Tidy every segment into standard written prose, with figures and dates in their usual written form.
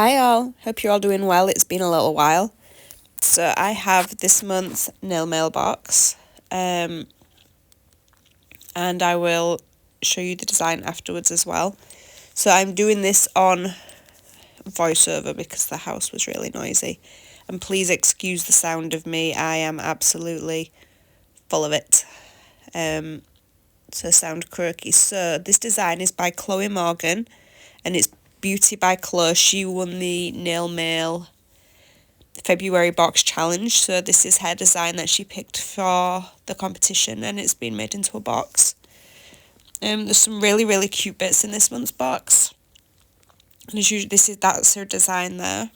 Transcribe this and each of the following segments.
Hi all, hope you're all doing well. It's been a little while. So I have this month's Nailmail box, and I will show you the design afterwards as well. So I'm doing this on voiceover because the house was really noisy. And please excuse the sound of me, I am absolutely full of it. So sound croaky. So this design is by Chloe Morgan and it's Beauty by Chloe. She won the Nailmail February box challenge, so this is her design that she picked for the competition and it's been made into a box. There's some really cute bits in this month's box, and as usual that's her design there.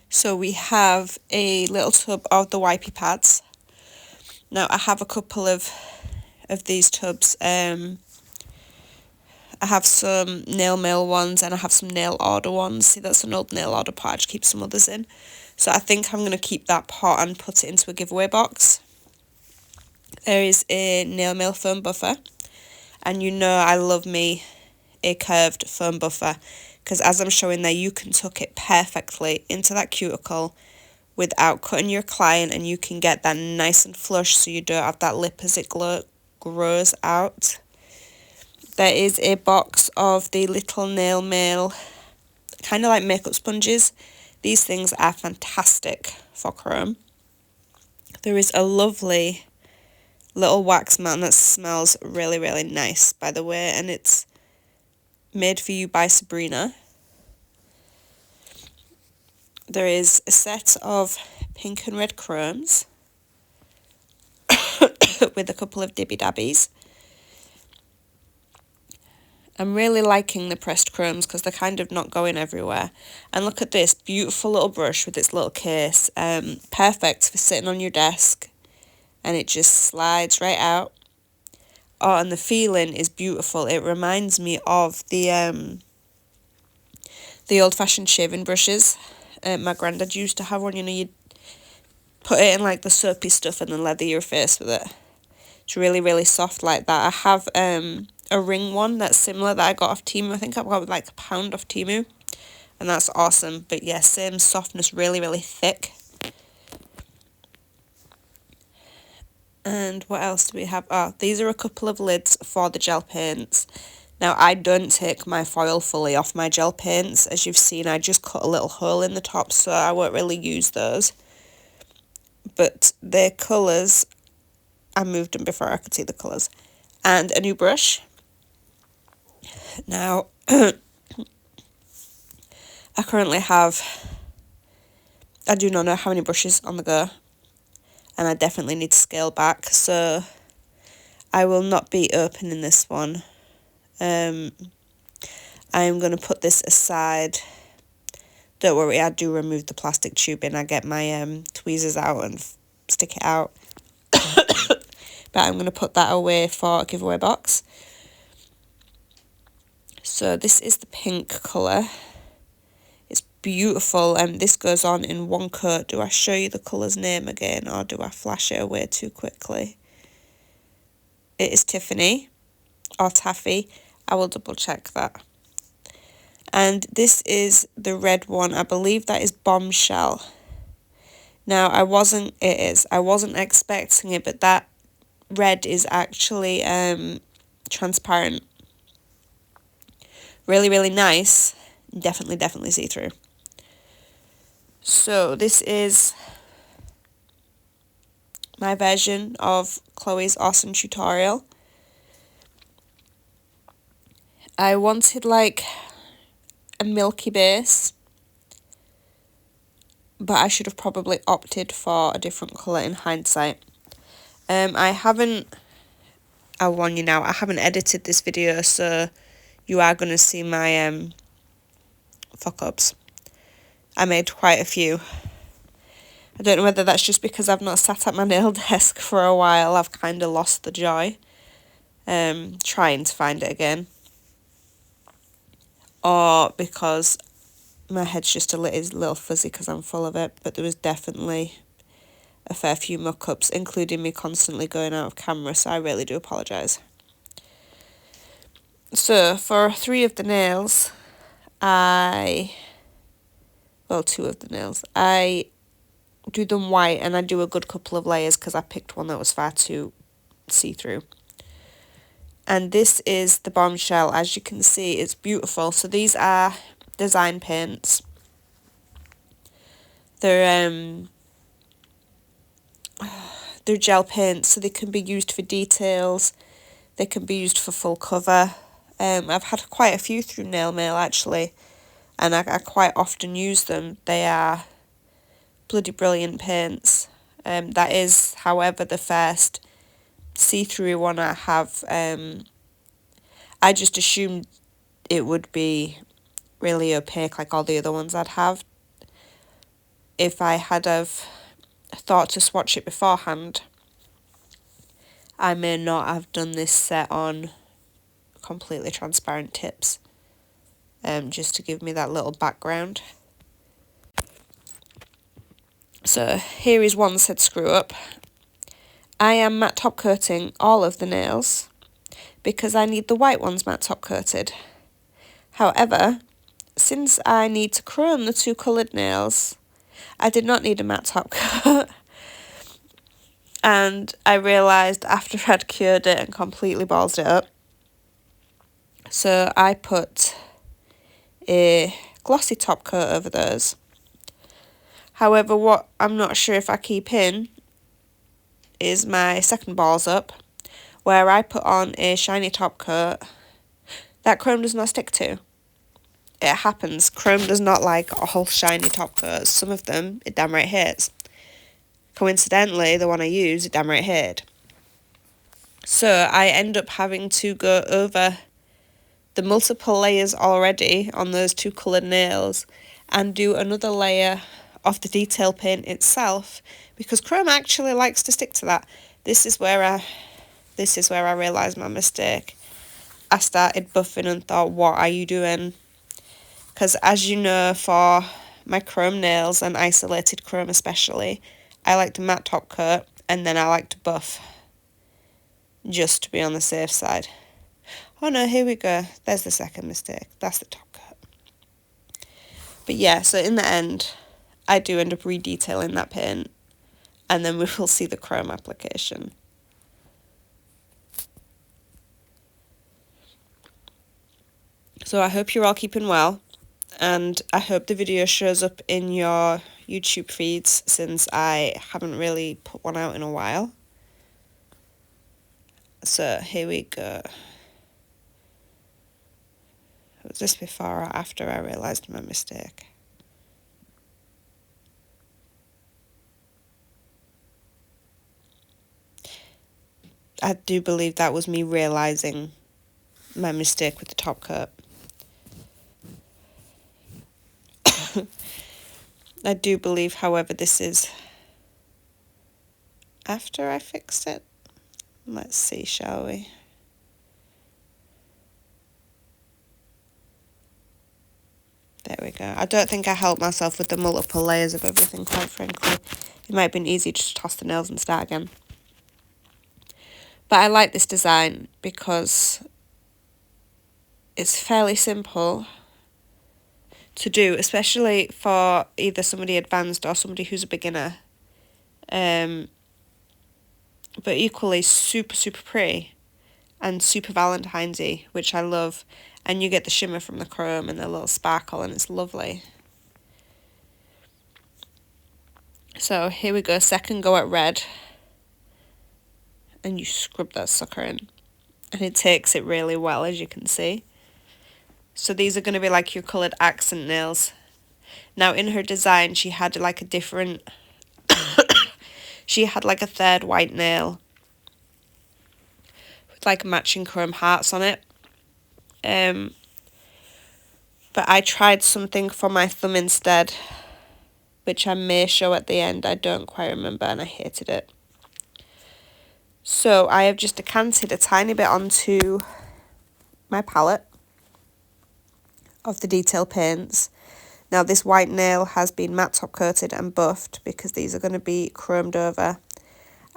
So we have a little tub of the wipey pads. Now I have a couple of these tubs. I have some Nailmail ones and I have some nail order ones. See, that's an old nail order pot. I just keep some others in. So I think I'm going to keep that pot and put it into a giveaway box. There is a Nailmail foam buffer. And you know I love me a curved foam buffer, because as I'm showing there, you can tuck it perfectly into that cuticle without cutting your client, and you can get that nice and flush so you don't have that lip as it grows out. There is a box of the little Nailmail, kind of like makeup sponges. These things are fantastic for chrome. There is a lovely little wax mat that smells really nice, by the way, and it's made for you by Sabrina. There is a set of pink and red chromes with a couple of dibby dabbies. I'm really liking the pressed chromes because they're kind of not going everywhere. And look at this beautiful little brush with its little case. Perfect for sitting on your desk. And it just slides right out. Oh, and the feeling is beautiful. It reminds me of the old-fashioned shaving brushes. My granddad used to have one. You know, you'd put it in like the soapy stuff and then leather your face with it. It's really soft like that. I have a ring one that's similar that I got off Temu. I think I got like £1 off Temu, and that's awesome. But yeah, same softness, really thick. And what else do we have? Oh, these are a couple of lids for the gel paints. Now I don't take my foil fully off my gel paints. As you've seen, I just cut a little hole in the top, so I won't really use those. But their colours, I moved them before I could see the colours. And a new brush. Now, I currently have, I do not know how many brushes on the go, and I definitely need to scale back, so I will not be opening this one. I am going to put this aside. Don't worry, I do remove the plastic tubing. I get my tweezers out and stick it out. But I'm going to put that away for a giveaway box. So this is the pink colour. It's beautiful, and this goes on in one coat. Do I show you the colour's name again, or do I flash it away too quickly? It is Tiffany, or Taffy. I will double check that. And this is the red one. I believe that is Bombshell. Now, I wasn't expecting it, but that red is actually transparent. Really nice. Definitely see-through. So this is my version of Chloe's awesome tutorial. I wanted like a milky base, but I should have probably opted for a different colour in hindsight. I'll warn you now, I haven't edited this video, so you are going to see my fuck-ups. I made quite a few. I don't know whether that's just because I've not sat at my nail desk for a while. I've kind of lost the joy trying to find it again. Or because my head's just a little fuzzy because I'm full of it. But there was definitely a fair few muck-ups, including me constantly going out of camera, so I really do apologise. So, for 3 of the nails, well, two of the nails, I do them white and I do a good couple of layers because I picked one that was far too see-through. And this is the Bombshell. As you can see, it's beautiful. So these are design paints. They're gel paints, so they can be used for details. They can be used for full cover. I've had quite a few through Nailmail actually, and I quite often use them. They are bloody brilliant paints. That is, however, the first see-through one I have. I just assumed it would be really opaque like all the other ones I'd have. If I had have thought to swatch it beforehand, I may not have done this set on completely transparent tips, just to give me that little background. So here is one said screw up. I am matte top coating all of the nails because I need the white ones matte top coated. However, since I need to chrome the two coloured nails, I did not need a matte top coat. And I realised after I'd cured it and completely ballsed it up. So I put a glossy top coat over those. However, what I'm not sure if I keep in is my second balls up, where I put on a shiny top coat that chrome does not stick to. It happens. Chrome does not like all shiny top coats. Some of them it damn right hates. Coincidentally, the one I use it damn right hated. So I end up having to go over the multiple layers already on those two coloured nails and do another layer of the detail paint itself, because chrome actually likes to stick to that. This is where I realised my mistake. I started buffing and thought, what are you doing? Because as you know, for my chrome nails and isolated chrome especially, I like to matte top coat and then I like to buff, just to be on the safe side. Oh no, here we go. There's the second mistake. That's the top coat. But yeah, so in the end, I do end up redetailing that paint, and then we will see the chrome application. So I hope you're all keeping well, and I hope the video shows up in your YouTube feeds, since I haven't really put one out in a while. So here we go. Was this before or after I realised my mistake? I do believe that was me realising my mistake with the top coat. I do believe, however, this is after I fixed it. Let's see, shall we? There we go. I don't think I helped myself with the multiple layers of everything, quite frankly. It might have been easy just to toss the nails and start again. But I like this design because it's fairly simple to do, especially for either somebody advanced or somebody who's a beginner. But equally super, super pretty and super valentines-y, which I love. And you get the shimmer from the chrome and the little sparkle, and it's lovely. So here we go, second go at red. And you scrub that sucker in. And it takes it really well, as you can see. So these are going to be like your coloured accent nails. Now in her design, she had like a different... she had like a third white nail with like matching chrome hearts on it. But I tried something for my thumb instead, which I may show at the end. I don't quite remember, and I hated it. So I have just decanted a tiny bit onto my palette of the detail paints. Now this white nail has been matte top coated and buffed because these are going to be chromed over.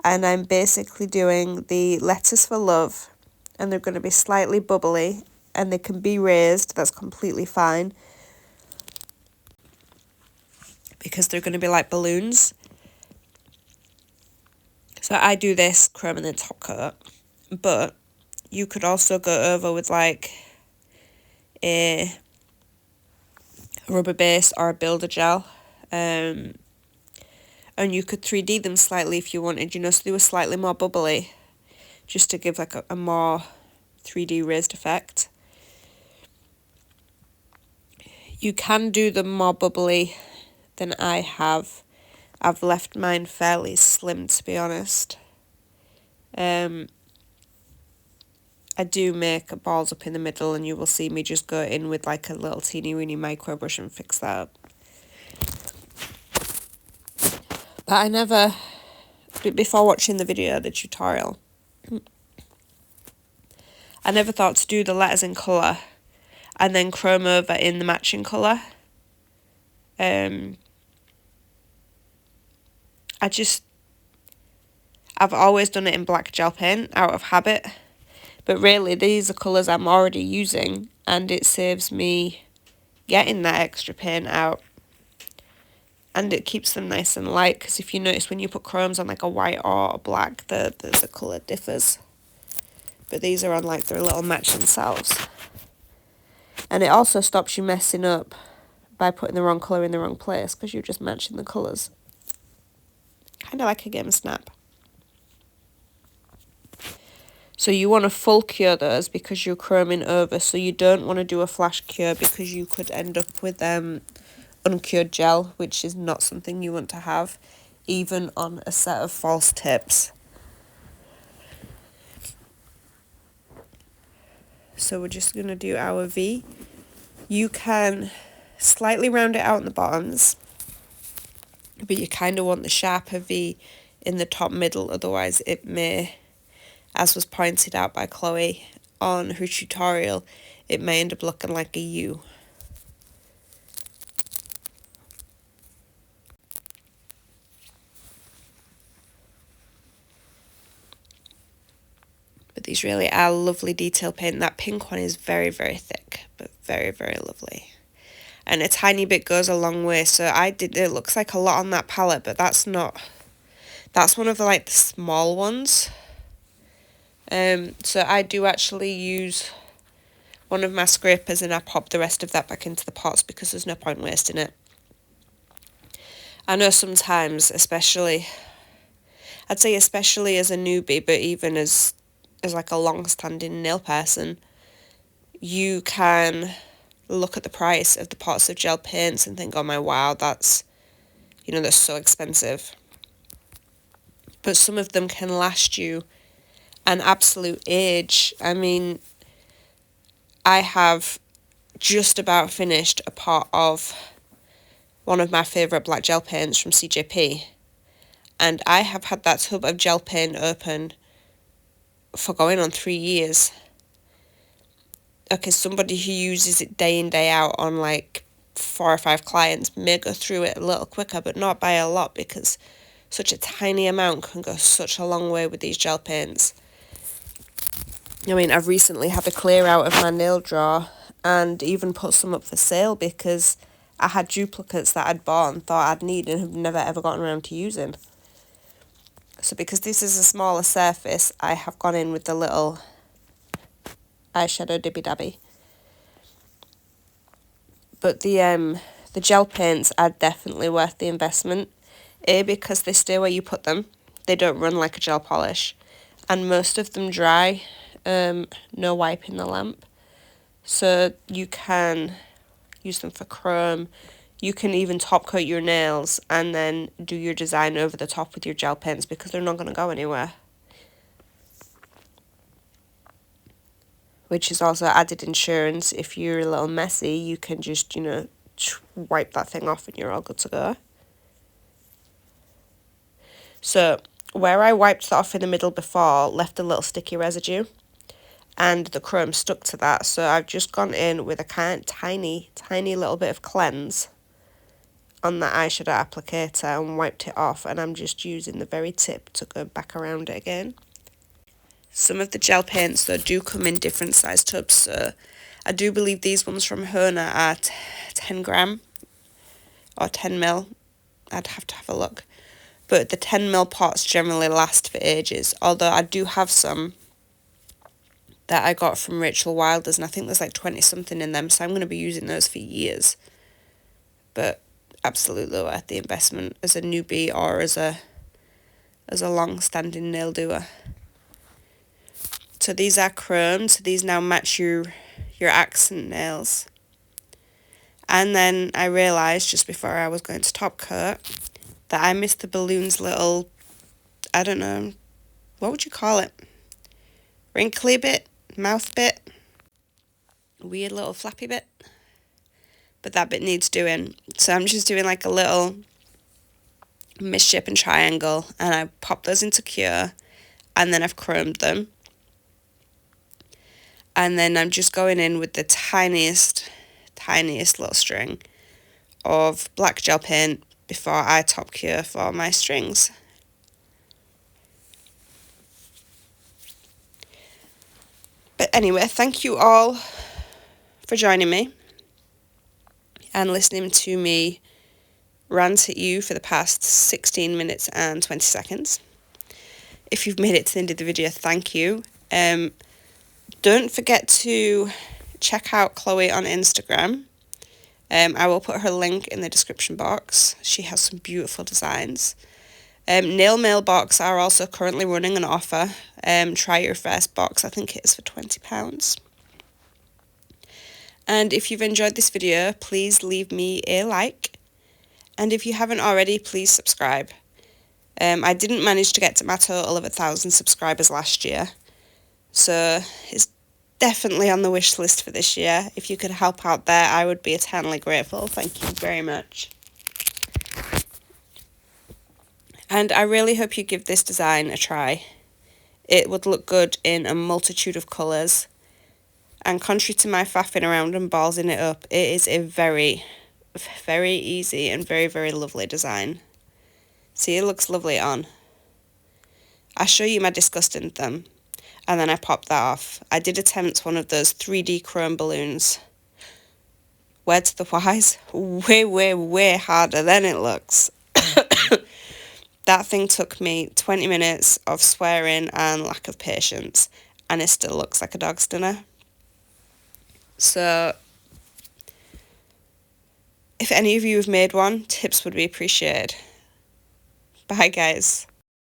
And I'm basically doing the letters for love, and they're going to be slightly bubbly and they can be raised. That's completely fine, because they're going to be like balloons. So I do this chrome and then top coat, but you could also go over with like a rubber base or a builder gel, and you could 3D them slightly if you wanted, so they were slightly more bubbly, just to give like a more 3D raised effect. You can do them more bubbly than I have. I've left mine fairly slim, to be honest. I do make balls up in the middle, and you will see me just go in with like a little teeny weeny micro brush and fix that up. But I never, before watching the video, the tutorial, I never thought to do the letters in colour and then chrome over in the matching colour. I've always done it in black gel paint out of habit, but really these are colours I'm already using, and it saves me getting that extra paint out, and it keeps them nice and light, because if you notice when you put chromes on like a white or a black, the colour differs, but these are on like their little matching cells. And it also stops you messing up by putting the wrong colour in the wrong place, because you're just matching the colours. Kind of like a game snap. So you want to full cure those because you're chroming over, so you don't want to do a flash cure, because you could end up with uncured gel, which is not something you want to have, even on a set of false tips. So we're just going to do our V. You can slightly round it out in the bottoms, but you kind of want the sharper V in the top middle, otherwise it may, as was pointed out by Chloe on her tutorial, it may end up looking like a U. But these really are lovely detail paint. That pink one is very, very thick, but very, very lovely. And a tiny bit goes a long way. So it looks like a lot on that palette, but that's not, that's one of the like the small ones. So I do actually use one of my scrapers, and I pop the rest of that back into the pots because there's no point wasting it. I know sometimes, especially, I'd say especially as a newbie, but even as like a long-standing nail person, you can look at the price of the pots of gel paints and think, oh my wow, that's so expensive. But some of them can last you an absolute age. I mean, I have just about finished a pot of one of my favourite black gel paints from CJP, and I have had that tub of gel paint open for going on 3 years. Okay, somebody who uses it day in, day out on like 4 or 5 clients may go through it a little quicker, but not by a lot, because such a tiny amount can go such a long way with these gel paints. I mean, I've recently had a clear out of my nail drawer and even put some up for sale because I had duplicates that I'd bought and thought I'd need and have never ever gotten around to using. So because this is a smaller surface, I have gone in with the little eyeshadow dibby dabby. But the gel paints are definitely worth the investment. A, because they stay where you put them. They don't run like a gel polish. And most of them dry. No wiping the lamp. So you can use them for chrome. You can even top coat your nails and then do your design over the top with your gel paints because they're not going to go anywhere. Which is also added insurance. If you're a little messy, you can just, wipe that thing off and you're all good to go. So where I wiped that off in the middle before left a little sticky residue, and the chrome stuck to that. So I've just gone in with a tiny little bit of cleanse on that eyeshadow applicator and wiped it off, and I'm just using the very tip to go back around it again. Some of the gel paints though do come in different size tubs, so I do believe these ones from Hona are 10 gram or 10 mil. I'd have to have a look. But the 10 mil pots generally last for ages. Although I do have some that I got from Rachel Wilder's, and I think there's like 20 something in them, so I'm going to be using those for years. But absolutely worth the investment as a newbie or as a long-standing nail doer. So these are chromed, so these now match your accent nails. And then I realised just before I was going to top coat that I missed the balloon's little, I don't know, what would you call it? Wrinkly bit? Mouth bit? Weird little flappy bit? But that bit needs doing. So I'm just doing like a little misshapen triangle, and I pop those into cure, and then I've chromed them. And then I'm just going in with the tiniest little string of black gel paint before I top cure for my strings. But anyway, thank you all for joining me and listening to me rant at you for the past 16 minutes and 20 seconds. If you've made it to the end of the video, thank you. Don't forget to check out Chloe on Instagram. I will put her link in the description box. She has some beautiful designs. Nailmail box are also currently running an offer. Try your first box. I think it is for £20. And if you've enjoyed this video, please leave me a like. And if you haven't already, please subscribe. I didn't manage to get to my total of 1,000 subscribers last year. So it's definitely on the wish list for this year. If you could help out there, I would be eternally grateful. Thank you very much. And I really hope you give this design a try. It would look good in a multitude of colours. And contrary to my faffing around and ballsing it up, it is a very, very easy and very, very lovely design. See, it looks lovely on. I'll show you my disgusting thumb. And then I popped that off. I did attempt one of those 3D chrome balloons. Word to the wise, way, way, way harder than it looks. That thing took me 20 minutes of swearing and lack of patience, and it still looks like a dog's dinner. So, if any of you have made one, tips would be appreciated. Bye, guys.